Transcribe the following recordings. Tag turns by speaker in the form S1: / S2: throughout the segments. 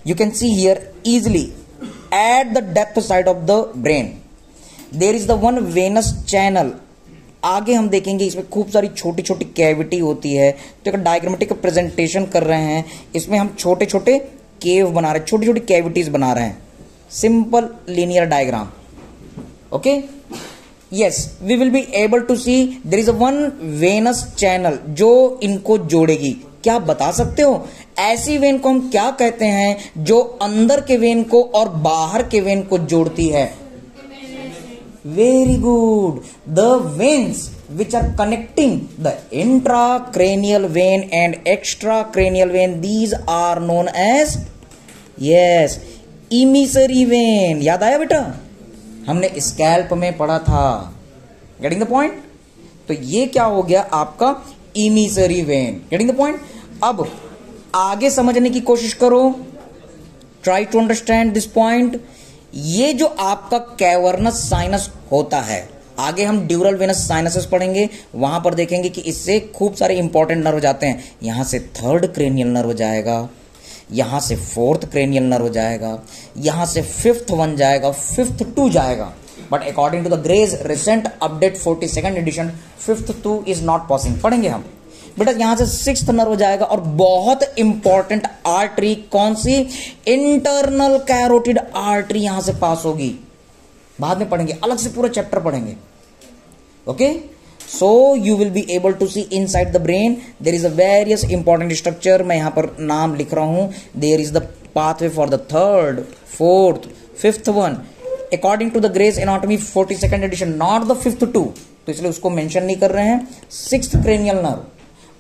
S1: You can see here easily at the depth side of the brain there is the one venous channel. आगे हम देखेंगे इसमें खूब सारी छोटी छोटी कैविटी होती है। तो एक डायग्रामेटिक प्रेजेंटेशन कर रहे हैं, इसमें हम छोटे छोटे केव बना रहे हैं, छोटी छोटी कैविटीज बना रहे हैं। Simple linear diagram. Okay, yes, we will be able to see there is one venous channel जो इनको जोड़ेगी। क्या बता सकते हो ऐसी वेन को हम क्या कहते हैं जो अंदर के वेन को और बाहर के वेन को जोड़ती है? Very good, the veins which are connecting the intracranial vein and extracranial vein, these are known as yes emissary vein। याद आया बेटा, हमने स्कैल्प में पढ़ा था। Getting the point? तो ये क्या हो गया आपका emissary vein। Getting the point? अब आगे समझने की कोशिश करो, try to understand this point. ये जो आपका कैवर्नस साइनस होता है, आगे हम ड्यूरल वेनस साइनसेस पढ़ेंगे, वहां पर देखेंगे कि इससे खूब सारे इंपॉर्टेंट नर्व जाते हैं। यहां से थर्ड क्रेनियल नर्व जाएगा, यहां से फोर्थ क्रेनियल नर्व जाएगा, यहां से फिफ्थ वन जाएगा, फिफ्थ टू जाएगा। But according to the Gray's recent update 42nd edition, fifth two is not possible. पढ़ेंगे हम बेटा। यहां से सिक्स्थ नर्व जाएगा और बहुत इंपॉर्टेंट आर्टरी कौन सी? इंटरनल कैरोटिड आर्टरी यहां से पास होगी। बाद में पढ़ेंगे, अलग से पूरा चैप्टर पढ़ेंगे। Okay, so you will be able to see inside the brain there is a various important structure. मैं यहां पर नाम लिख रहा हूं। There is the pathway for the third, fourth, fifth one according to the Gray's anatomy 42nd edition, not the fifth two, तो इसलिए उसको मेंशन नहीं कर रहे हैं। सिक्स्थ क्रेनियल नर्व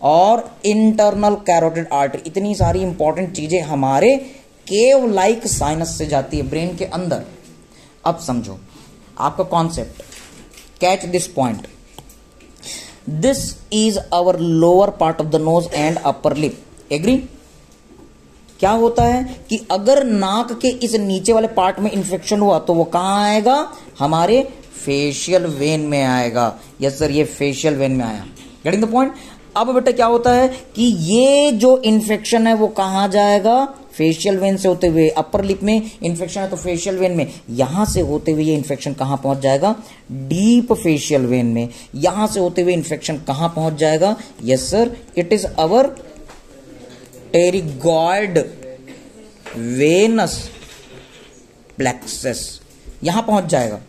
S1: और इंटरनल कैरोटिड आर्टरी, इतनी सारी इंपॉर्टेंट चीजें हमारे केव लाइक साइनस से जाती है ब्रेन के अंदर। अब समझो आपका concept, catch this point. This is our lower part of the nose and upper lip. Agree? क्या होता है कि अगर नाक के इस नीचे वाले पार्ट में इंफेक्शन हुआ तो वो कहां आएगा? हमारे फेशियल वेन में आएगा। यस सर, ये फेशियल वेन में आया। Getting the point? अब बेटा क्या होता है कि ये जो इन्फेक्शन है वो कहां जाएगा? फेशियल वेन से होते हुए, अपर लिप में इन्फेक्शन है तो फेशियल वेन में, यहां से होते हुए ये इन्फेक्शन कहां पहुंच जाएगा? डीप फेशियल वेन में। यहां से होते हुए इन्फेक्शन कहां पहुंच जाएगा? Yes sir, it is our pterygoid venous plexus, यहां पहुंच जाएगा।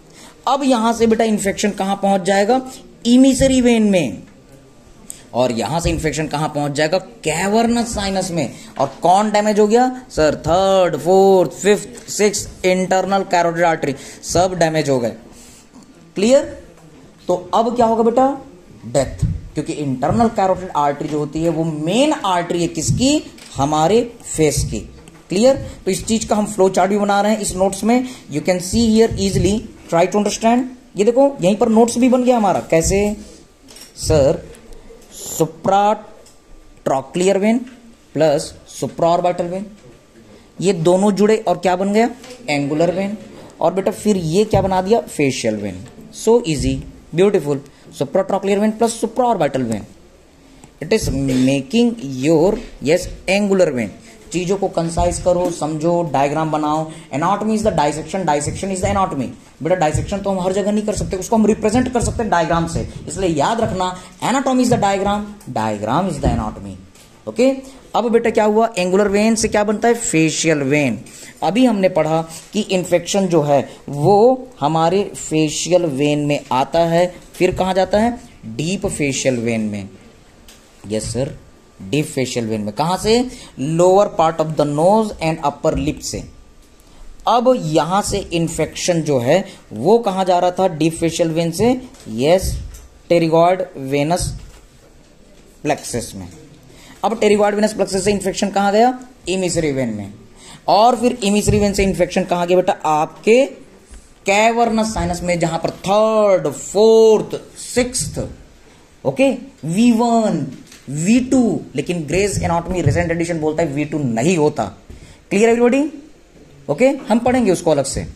S1: अब यहां से बेटा इन्फेक्शन कहां पहुंच जाएगा? इमिसरी वेन में। और यहां से इंफेक्शन कहां पहुंच जाएगा? कैवर्नस साइनस में। और कौन डैमेज हो गया sir? Third, fourth, fifth, six internal carotid artery सब डैमेज हो गए। क्लियर? तो अब क्या होगा बेटा? डेथ। क्योंकि इंटरनल कैरोटिड आर्टरी जो होती है वो मेन आर्टरी है किसकी? हमारे फेस की। क्लियर? तो इस चीज का हम फ्लो चार्ट भी बना रहे हैं इस नोट्स में। You can see here easily, try to understand. ये देखो यहीं पर नोट्स भी बन गया हमारा। कैसे sir? Supratrochlear vein plus supraorbital vein, ये दोनों जुड़े और क्या बन गया? Angular vein. और बेटा फिर ये क्या बना दिया? Facial vein. So easy, beautiful. Supratrochlear vein plus supraorbital vein, it is making your yes angular vein. चीजों को कंसाइज करो, समझो, डायग्राम बनाओ। Anatomy is the dissection, dissection is the anatomy. बेटा डाइसेक्शन तो हम हर जगह नहीं कर सकते, उसको हम रिप्रेजेंट कर सकते हैं डायग्राम से। इसलिए याद रखना, anatomy is the diagram, diagram is the anatomy. Okay, अब बेटा क्या हुआ? एंगुलर वेन से क्या बनता है? Facial vein. अभी हमने पढ़ा कि इन्फेक्शन जो है वो हमारे फेशियल वेन में आता है, फिर कहां जाता है? डीप फेशियल वेन में। Yes sir, deep facial vein में। कहां से? Lower part of the nose and upper lip से। अब यहां से इंफेक्शन जो है वो कहां जा रहा था? डीप फेशियल वेन से यस टेरिगॉइड वेनस प्लेक्सस में। अब टेरिगॉइड वेनस प्लेक्सस से इंफेक्शन कहां गया? इमिसरी वेन में। और फिर इमिसरी वेन से इंफेक्शन कहां गया बेटा? आपके कैवर्नस साइनस में, जहां पर third, fourth, sixth, okay, V1, V2, लेकिन ग्रेज एनाटॉमी रिसेंट एडिशन बोलता है V2 नहीं होता। Clear everybody? ओके, हम पढ़ेंगे उसको अलग से।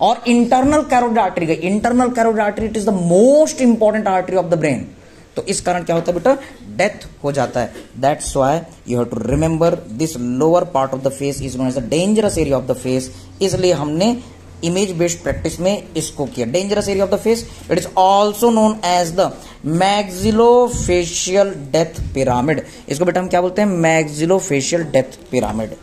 S1: और इंटरनल कैरोटिड आर्टरी गई। Internal carotid artery, it is the most important artery of the brain. तो इस कारण क्या होता है बेटा, डेथ हो जाता है. That's why you have to remember this lower part of the face is known as the dangerous area of the face. इसलिए हमने इमेज बेस्ड प्रैक्टिस में इसको किया. Dangerous area of the face, it is also known as the maxillofacial death pyramid. इसको बेटा हम क्या बोलते हैं, मैक्सिलोफेशियल डेथ पिरामिड.